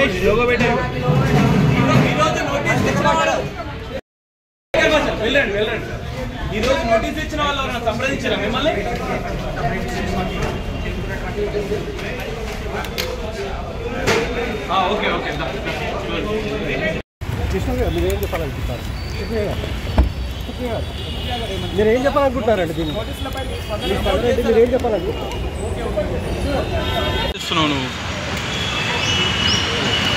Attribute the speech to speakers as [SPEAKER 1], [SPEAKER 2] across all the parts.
[SPEAKER 1] Mahesh logo పెట్టారు. వెళ్ళండి వెళ్ళండి. ఈరోజు నోటీస్ ఇచ్చిన వాళ్ళు ఎవరైనా సంప్రదించారా మిమ్మల్ని? Okay okay.
[SPEAKER 2] కృష్ణ గారు మీరేం చెప్పాలనుకుంటారు? మీరేం చెప్పాలనుకుంటున్నారండి దీన్ని? మీరేం చెప్పాలనుకుంటున్నారు?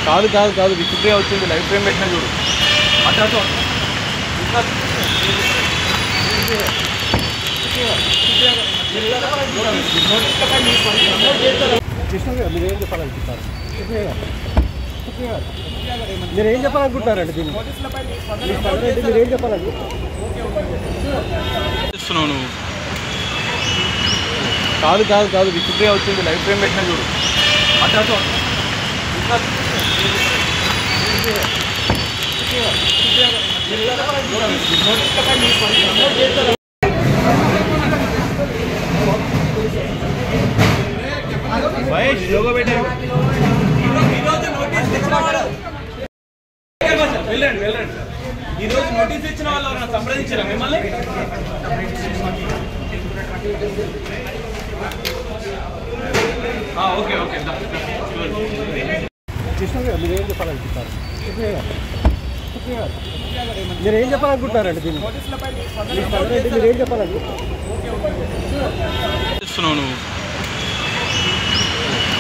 [SPEAKER 1] కాదు కాదు కాదు విచిత్రంగా వచ్చింది. లైఫ్ ఫ్రేమ్ పెట్టినా చూడు. అటు
[SPEAKER 2] కృష్ణ గారు మీరేం చెప్పాలనుకుంటారు? మీరేం చెప్పాలనుకుంటున్నారండి దీన్ని? మీరేం చెప్పాలనుకుంటున్నారు?
[SPEAKER 1] కాదు కాదు కాదు విచిత్రంగా వచ్చింది. లైఫ్ ఫ్రేమ్ పెట్టినా చూడు. అటు మహేష్ లోగో పెట్టారు. వెళ్ళండి వెళ్ళండి. ఈరోజు నోటీస్ ఇచ్చిన వాళ్ళు ఎవరైనా సంప్రదించారా మిమ్మల్ని? Okay okay.
[SPEAKER 2] కృష్ణ గారు మీరేం చెప్పాలనుకుంటారు? మీరేం చెప్పాలనుకుంటున్నారండి దీన్ని? మీరేం చెప్పాలనుకుంటున్నారు?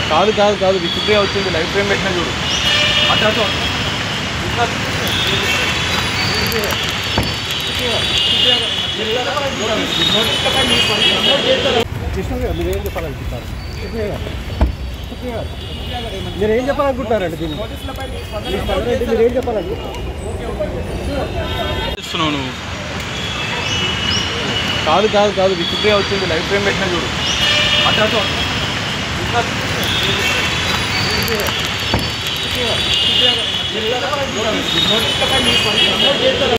[SPEAKER 1] కాదు కాదు కాదు విచిత్రంగా వచ్చింది. లైఫ్ ఫ్రేమ్ పెట్టినా చూడు. అటు
[SPEAKER 2] కృష్ణ గారు మీరేం చెప్పాలనుకుంటారు? మీరేం చెప్పాలనుకుంటున్నారండి దీన్ని? మీరేం చెప్పాలనుకుంటున్నారు?
[SPEAKER 1] కాదు కాదు కాదు విచిత్రంగా వచ్చింది. లైఫ్ ఫ్రేమ్ పెట్టినా చూడు. అటు